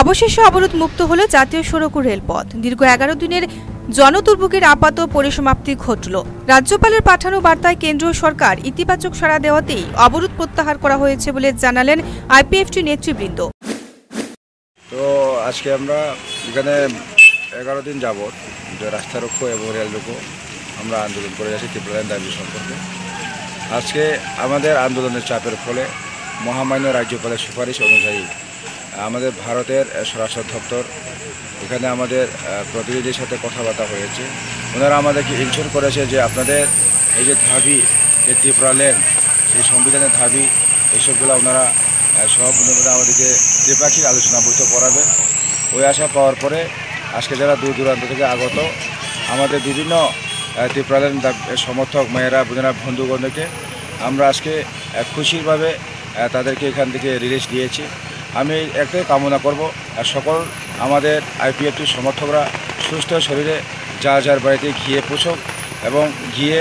অবশেষে অবরোধ মুক্ত হলো জাতীয় সড়ক ও রেলপথ। দীর্ঘ 11 দিনের জনদুর্ভোগের আপাত পরিসমাপ্তি ঘটল। রাজ্যপালের পাঠানো বার্তায় কেন্দ্রীয় সরকার ইতিবাচক সাড়া দেওয়াতেই অবরোধ প্রত্যাহার করা হয়েছে বলে জানালেন আইপিএফটি নেতৃবৃন্দ। তো আজকে আমরা এখানে 11 দিন যাবত রাস্তা রোকো এবং রেল রোকো আমরা আন্দোলন করে যাচ্ছি ত্রিপুরার দাবি সম্পর্কে। আজকে আমাদের আন্দোলনের চাপের ফলে মহামান্য রাজ্যপালের সুপারিশ অনুযায়ী আমাদের ভারতের স্বরাষ্ট্র দপ্তর এখানে আমাদের প্রতিনিধির সাথে কথাবার্তা হয়েছে। ওনারা আমাদেরকে ইনশোর করেছে যে আপনাদের এই যে দাবি, যে ত্রিপুরা ল্যান্ড, সেই সংবিধানের দাবি, এইসবগুলো ওনারা সহপূর্ণভাবে আমাদেরকে দ্বিপাক্ষিক আলোচনা বৈঠক করাবে। ওই আশা পাওয়ার পরে আজকে যারা দূর দূরান্ত থেকে আগত আমাদের বিভিন্ন ত্রিপুরা ল্যান্ড সমর্থক মেয়েরা, বোনেরা, বন্ধুগণকে আমরা আজকে খুশিরভাবে তাদেরকে এখান থেকে রিলিজ দিয়েছি। আমি একটাই কামনা করব সকল আমাদের আইপিএফটির সমর্থকরা সুস্থ শরীরে যার যার বাড়িতে গিয়ে পৌঁছক এবং গিয়ে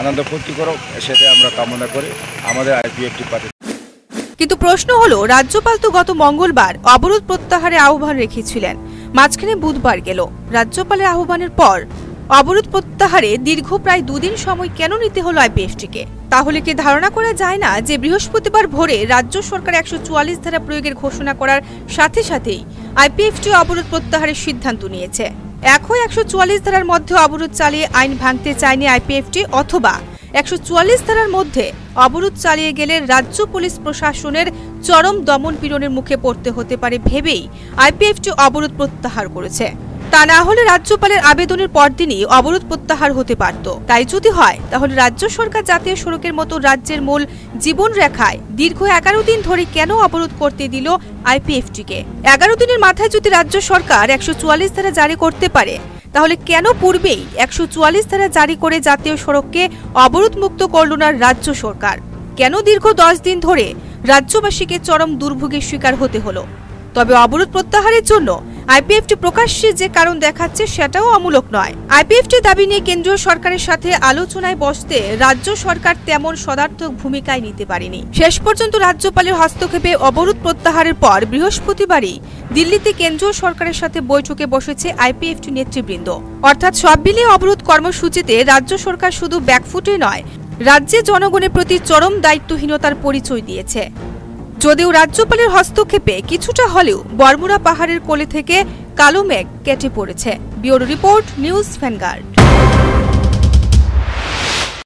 আনন্দ ফুর্তি করুক, সেটা আমরা কামনা করি আমাদের আইপিএফটি পার্টি। কিন্তু প্রশ্ন হলো, রাজ্যপাল তো গত মঙ্গলবার অবরোধ প্রত্যাহারের আহ্বান রেখেছিলেন, মাঝখানে বুধবার গেল। রাজ্যপালের আহ্বানের পর অবরোধ প্রত্যাহারে দীর্ঘ প্রায় 2 দিন সময় কেন নিতে হলো আইপিএফটিকে? তাহলে কি ধারণা করা যায় না যে বৃহস্পতিবার ভোরে রাজ্য সরকার 144 ধারা প্রয়োগের ঘোষণা করার সাথে সাথেই আইপিএফটি অবরোধ প্রত্যাহারের সিদ্ধান্ত নিয়েছে? একই 144 ধারার মধ্যে অবরোধ চালিয়ে আইন ভাঙতে চায়নি আইপিএফটি, অথবা 144 ধারার মধ্যে অবরোধ চালিয়ে গেলে রাজ্য পুলিশ প্রশাসনের চরম দমন পীড়নের মুখে পড়তে হতে পারে ভেবেই আইপিএফটি অবরোধ প্রত্যাহার করেছে। তা না হলে রাজ্যপালের আবেদনের পরদিনই অবরোধ প্রত্যাহার হতে পারত। তাই যদি হয়, তাহলে রাজ্য সরকার জাতীয় সড়কের মতো রাজ্যের মূল জীবন রেখায় দীর্ঘ 11 দিন ধরে কেন অবরোধ করতে দিল আইপিএফটিকে? 11 দিনের মাথায় যদি রাজ্য সরকার 144 ধারা জারি করতে পারে, তাহলে কেন পূর্বেই 144 ধারা জারি করে জাতীয় সড়ককে অবরোধ মুক্ত করল না রাজ্য সরকার? কেন দীর্ঘ 10 দিন ধরে রাজ্যবাসীকে চরম দুর্ভোগের শিকার হতে হলো? তবে অবরোধ প্রত্যাহারের জন্য আইপিএফটি প্রকাশ্যে যে কারণ দেখাচ্ছে সেটাও অমূলক নয়। আইপিএফটি দাবি নিয়ে কেন্দ্রীয় সরকারের সাথে আলোচনায় বসতে রাজ্য সরকার তেমন সদার্থক ভূমিকায় নিতে পারেনি। শেষ পর্যন্ত রাজ্যপালের হস্তক্ষেপে অবরোধ প্রত্যাহারের পর বৃহস্পতিবারই দিল্লিতে কেন্দ্রীয় সরকারের সাথে বৈঠকে বসেছে আইপিএফটি নেতৃবৃন্দ। অর্থাৎ সব মিলিয়ে অবরোধ কর্মসূচিতে রাজ্য সরকার শুধু ব্যাকফুটে নয়, রাজ্যের জনগণের প্রতি চরম দায়িত্বহীনতার পরিচয় দিয়েছে। যদিও রাজ্যপালের হস্তক্ষেপে কিছুটা হলেও বর্মুরা পাহাড়ের কোলে থেকে কালো মেঘ কেটে পড়েছে। Bureau report, news vanguard.